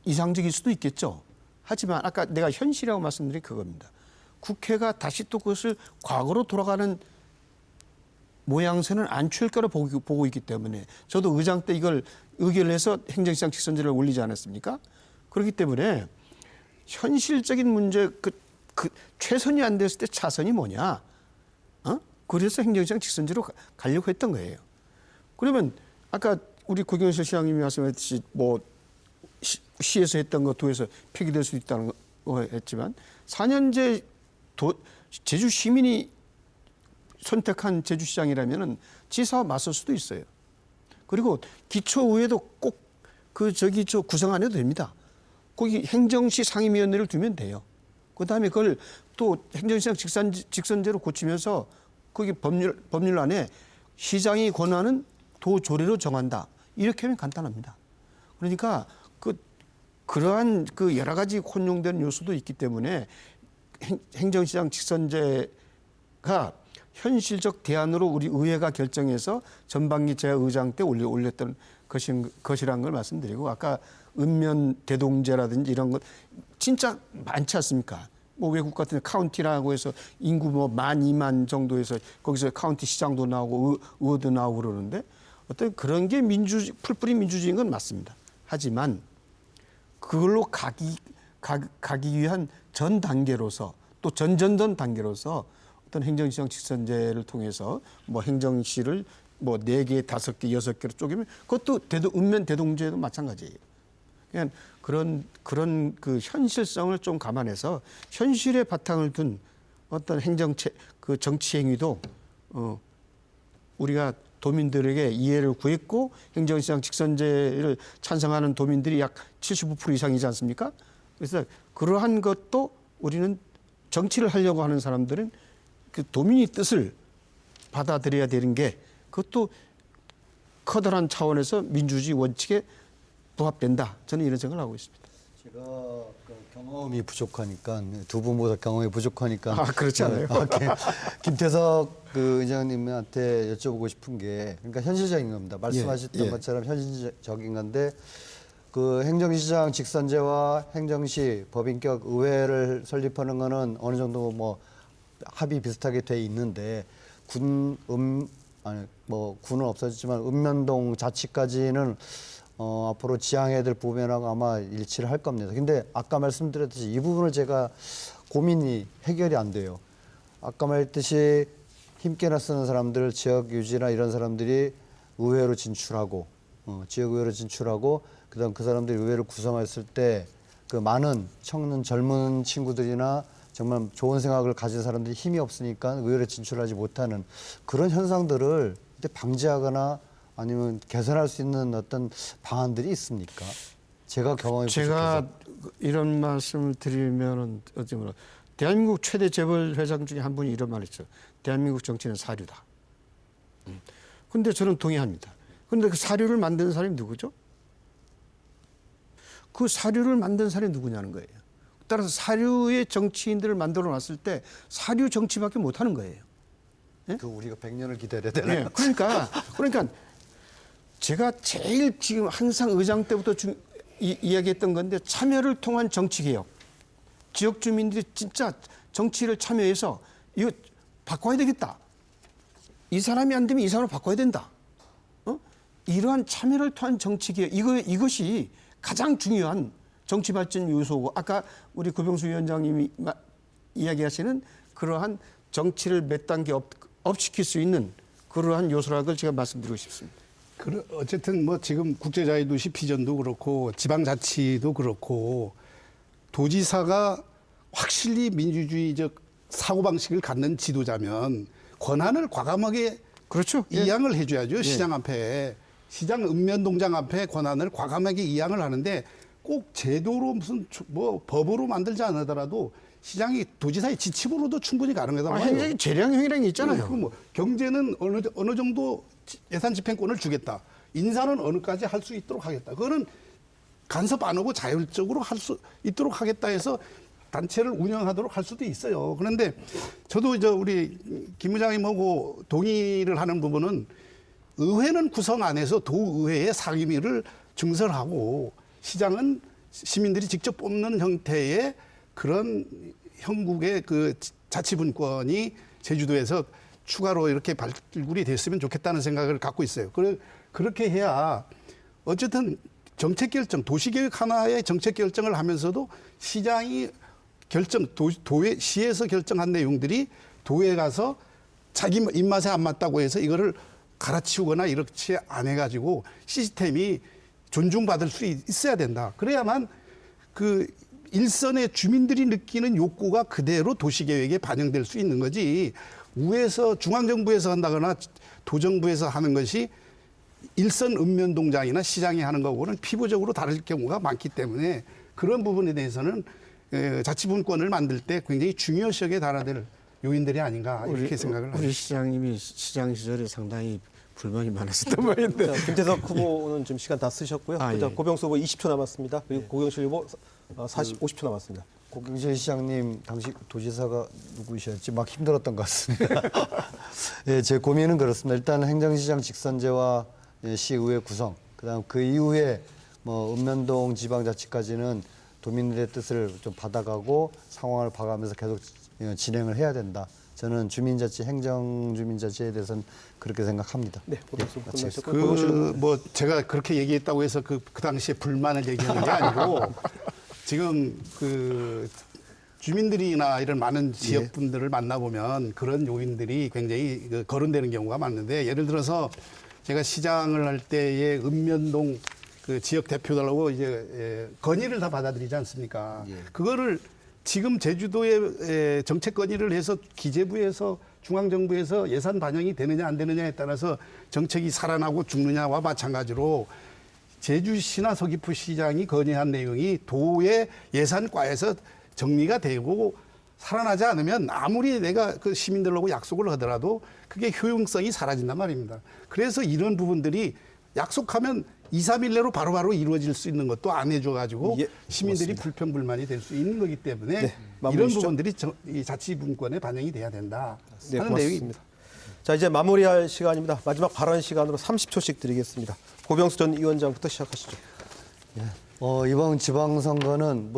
이상적일 수도 있겠죠. 하지만 아까 내가 현실이라고 말씀드린 그겁니다. 국회가 다시 또 그것을 과거로 돌아가는 모양새는 안 취할 거라 보고 있기 때문에 저도 의장 때 이걸 의결을 해서 행정시장 직선제를 올리지 않았습니까? 그렇기 때문에 현실적인 문제 그 최선이 안 됐을 때 차선이 뭐냐? 그래서 행정시장 직선제로 가려고 했던 거예요. 그러면 아까 우리 고경실 시장님이 말씀하셨듯이 뭐 시에서 했던 거 도에서 폐기될 수 있다는 거 했지만 4년제 제주 시민이 선택한 제주시장이라면은 지사와 맞설 수도 있어요. 그리고 기초의회도 꼭 구성 안 해도 됩니다. 거기 행정시 상임위원회를 두면 돼요. 그다음에 그걸 또 행정시장 직선제로 고치면서 거기 법률안에 시장이 권한은 도 조례로 정한다. 이렇게 하면 간단합니다. 그러니까 그러한 그 여러 가지 혼용되는 요소도 있기 때문에 행정시장 직선제가 현실적 대안으로 우리 의회가 결정해서 전반기 제가 의장 때 올렸던 것이란 걸 말씀드리고 아까 읍면 대동제라든지 이런 것 진짜 많지 않습니까? 뭐 외국 같은 카운티라고 해서 인구 뭐 12,000 정도에서 거기서 카운티 시장도 나오고 의회도 나오고 그러는데 어떤 그런 게 풀뿌리 민주주의인 건 맞습니다. 하지만 그걸로 가기 위한 전 단계로서 또 전전전 단계로서 어떤 행정시장 직선제를 통해서 뭐 행정시를 뭐 4개, 5개, 6개로 쪼개면 그것도 읍면 대동제도 마찬가지예요. 그냥 그런 그 현실성을 좀 감안해서 현실의 바탕을 둔 어떤 그 정치 행위도 우리가 도민들에게 이해를 구했고 행정시장 직선제를 찬성하는 도민들이 약 75% 이상이지 않습니까? 그래서 그러한 것도 우리는 정치를 하려고 하는 사람들은 그 도민의 뜻을 받아들여야 되는 게 그것도 커다란 차원에서 민주주의 원칙에 부합된다. 저는 이런 생각을 하고 있습니다. 제가 그 경험이 부족하니까 두 분 모두 경험이 부족하니까 그렇지 않아요? 김태석 그 의장님한테 여쭤보고 싶은 게 그러니까 현실적인 겁니다. 말씀하셨던 예. 것처럼 현실적인 건데 그 행정시장 직선제와 행정시 법인격 의회를 설립하는 거는 어느 정도 뭐 합의 비슷하게 돼 있는데 군은 없어졌지만 읍면동 자치까지는 앞으로 지향해야 될 부분하고 아마 일치를 할 겁니다. 근데 아까 말씀드렸듯이 이 부분을 제가 고민이 해결이 안 돼요. 아까 말했듯이 힘께나 쓰는 사람들, 지역 유지나 이런 사람들이 의회로 진출하고 지역 의회로 진출하고 그다음 그 사람들이 의회를 구성했을 때 그 많은 청년 젊은 친구들이나 정말 좋은 생각을 가진 사람들이 힘이 없으니까 의회로 진출하지 못하는 그런 현상들을 방지하거나 아니면 개선할 수 있는 어떤 방안들이 있습니까? 제가 경험이 제가 부족해서. 이런 말씀을 드리면은 어쩌면 대한민국 최대 재벌 회장 중에 한 분이 이런 말을 했죠. 대한민국 정치는 사료다. 근데 저는 동의합니다. 근데 그 사료를 만든 사람이 누구죠? 그 사료를 만든 사람이 누구냐는 거예요. 따라서 사료의 정치인들을 만들어 놨을 때 사료 정치밖에 못 하는 거예요. 그 우리가 100년을 기다려야 되나요? 네, 그러니까 제가 제일 지금 항상 의장 때부터 이야기했던 건데 참여를 통한 정치 개혁. 지역 주민들이 진짜 정치를 참여해서 이거 바꿔야 되겠다. 이 사람이 안 되면 이 사람을 바꿔야 된다. 이러한 참여를 통한 정치 개혁 이것이 가장 중요한 정치 발전 요소고 아까 우리 고병수 위원장님이 이야기하시는 그러한 정치를 몇 단계 업시킬 수 있는 그러한 요소라는 걸 제가 말씀드리고 싶습니다. 어쨌든 뭐 지금 국제자유도시 비전도 그렇고 지방자치도 그렇고 도지사가 확실히 민주주의적 사고방식을 갖는 지도자면 권한을 과감하게 그렇죠. 이양을 해줘야죠. 시장 앞에. 시장 읍면동장 앞에 권한을 과감하게 이양을 하는데 꼭 제도로 무슨 뭐 법으로 만들지 않더라도 시장이 도지사의 지침으로도 충분히 가능하다고 봐요. 행정이 재량형이라는 게 있잖아요. 뭐 경제는 어느 정도 예산 집행권을 주겠다. 인사는 어느까지 할 수 있도록 하겠다. 그거는 간섭 안 하고 자율적으로 할 수 있도록 하겠다 해서 단체를 운영하도록 할 수도 있어요. 그런데 저도 우리 김 의장님하고 동의를 하는 부분은 의회는 구성 안 해서 도의회의 상임위를 증설하고 시장은 시민들이 직접 뽑는 형태의 그런 형국의 그 자치분권이 제주도에서 추가로 이렇게 발굴이 됐으면 좋겠다는 생각을 갖고 있어요. 그렇게 해야 어쨌든 정책 결정, 도시계획 하나의 정책 결정을 하면서도 시장이 시에서 결정한 내용들이 도에 가서 자기 입맛에 안 맞다고 해서 이거를 갈아치우거나 이렇게 안 해가지고 시스템이 존중받을 수 있어야 된다. 그래야만 그 일선의 주민들이 느끼는 욕구가 그대로 도시계획에 반영될 수 있는 거지. 우에서 중앙정부에서 한다거나 도정부에서 하는 것이 일선 읍면동장이나 시장이 하는 거하고는 피부적으로 다를 경우가 많기 때문에 그런 부분에 대해서는 자치분권을 만들 때 굉장히 중요시하게 달아들 요인들이 아닌가 이렇게 생각을 합니다. 우리 시장님이 시장 시절에 상당히 불만이 많았었단 말인데. 자, 김태석 후보는 지금 시간 다 쓰셨고요. 아, 자, 예. 고병수 후보 20초 남았습니다. 그리고 고경실 후보 50초 남았습니다. 고경실 시장님 당시 도지사가 누구셨지? 막 힘들었던 것 같습니다. 예, 제 고민은 그렇습니다. 일단 행정시장 직선제와 시의회 구성, 그다음 그 이후에 뭐 읍면동 지방자치까지는 도민들의 뜻을 좀 받아가고 상황을 봐가면서 계속 진행을 해야 된다. 저는 주민자치, 행정주민자치에 대해서는 그렇게 생각합니다. 네, 고병수 후보 끝나셨고 뭐 제가 그렇게 얘기했다고 해서 그 당시에 불만을 얘기하는 게 아니고 지금 그 주민들이나 이런 많은 지역 분들을 만나보면 그런 요인들이 굉장히 거론되는 경우가 많은데, 예를 들어서 제가 시장을 할 때의 읍면동 그 지역 대표들하고 이제 건의를 다 받아들이지 않습니까? 그거를 지금 제주도에 정책 건의를 해서 기재부에서 중앙정부에서 예산 반영이 되느냐 안 되느냐에 따라서 정책이 살아나고 죽느냐와 마찬가지로 제주시나 서귀포시장이 건의한 내용이 도의 예산과에서 정리가 되고 살아나지 않으면 아무리 내가 그 시민들하고 약속을 하더라도 그게 효용성이 사라진단 말입니다. 그래서 이런 부분들이 약속하면 2, 3일 내로 바로바로 이루어질 수 있는 것도 안 해줘가지고 예, 시민들이 고맙습니다. 불평불만이 될 수 있는 거기 때문에 네, 마무리 이런 주시죠. 부분들이 이 자치분권에 반영이 돼야 된다 네, 하는 고맙습니다. 내용입니다. 자, 이제 마무리할 시간입니다. 마지막 발언 시간으로 30초씩 드리겠습니다. 고병수 전 위원장부터 시작하시죠. 이번 지방선거는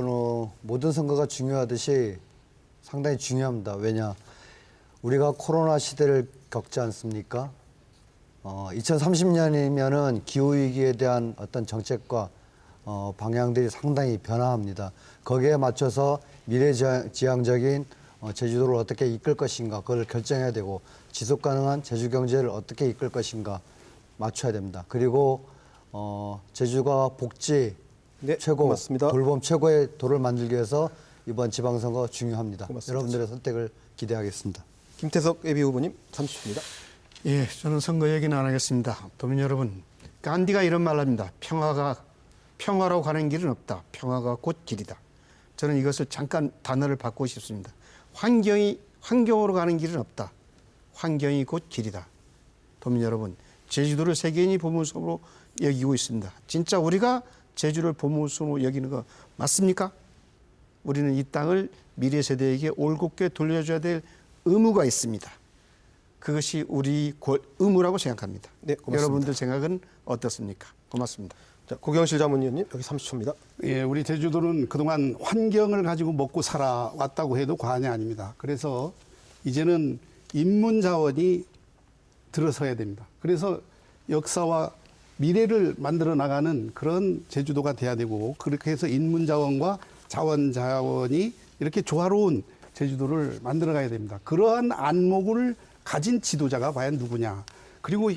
모든 선거가 중요하듯이 상당히 중요합니다. 왜냐, 우리가 코로나 시대를 겪지 않습니까? 2030년이면은 기후위기에 대한 어떤 정책과 방향들이 상당히 변화합니다. 거기에 맞춰서 미래지향적인 제주도를 어떻게 이끌 것인가, 그걸 결정해야 되고, 지속가능한 제주 경제를 어떻게 이끌 것인가 맞춰야 됩니다. 그리고 제주가 복지 네, 최고, 고맙습니다. 돌봄 최고의 도를 만들기 위해서 이번 지방선거 중요합니다. 고맙습니다. 여러분들의 선택을 기대하겠습니다. 김태석 예비 후보님 30초입니다. 예, 저는 선거 얘기는 안 하겠습니다. 도민 여러분, 간디가 이런 말을 합니다. 평화로 가는 길은 없다. 평화가 곧 길이다. 저는 이것을 잠깐 단어를 바꾸고 싶습니다. 환경으로 가는 길은 없다. 환경이 곧 길이다. 도민 여러분, 제주도를 세계인이 보물섬으로 여기고 있습니다. 진짜 우리가 제주를 보물섬으로 여기는 거 맞습니까? 우리는 이 땅을 미래 세대에게 올곧게 돌려줘야 될 의무가 있습니다. 그것이 우리 의무라고 생각합니다. 네, 고맙습니다. 여러분들 생각은 어떻습니까? 고맙습니다. 자, 고경실 자문위원님 여기 30초입니다. 예, 우리 제주도는 그동안 환경을 가지고 먹고 살아왔다고 해도 과언이 아닙니다. 그래서 이제는 인문 자원이 들어서야 됩니다. 그래서 역사와 미래를 만들어 나가는 그런 제주도가 돼야 되고, 그렇게 해서 인문 자원과 자원이 이렇게 조화로운 제주도를 만들어 가야 됩니다. 그러한 안목을 가진 지도자가 과연 누구냐. 그리고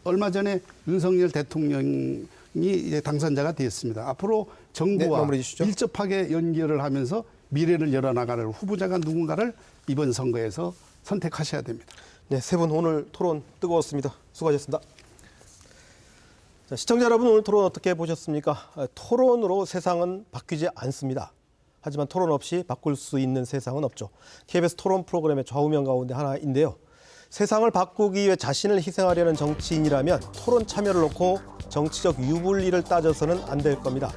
얼마 전에 윤석열 대통령이 이제 당선자가 되었습니다. 앞으로 네, 정부와 마무리해 주시죠. 밀접하게 연결을 하면서 미래를 열어나가는 후보자가 누군가를 이번 선거에서 선택하셔야 됩니다. 네, 세 분 오늘 토론 뜨거웠습니다. 수고하셨습니다. 자, 시청자 여러분, 오늘 토론 어떻게 보셨습니까? 토론으로 세상은 바뀌지 않습니다. 하지만 토론 없이 바꿀 수 있는 세상은 없죠. KBS 토론 프로그램의 좌우명 가운데 하나인데요. 세상을 바꾸기 위해 자신을 희생하려는 정치인이라면 토론 참여를 놓고 정치적 유불리를 따져서는 안 될 겁니다.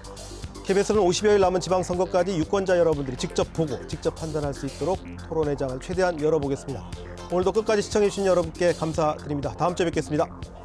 KBS는 50여일 남은 지방선거까지 유권자 여러분들이 직접 보고 직접 판단할 수 있도록 토론의 장을 최대한 열어보겠습니다. 오늘도 끝까지 시청해주신 여러분께 감사드립니다. 다음 주에 뵙겠습니다.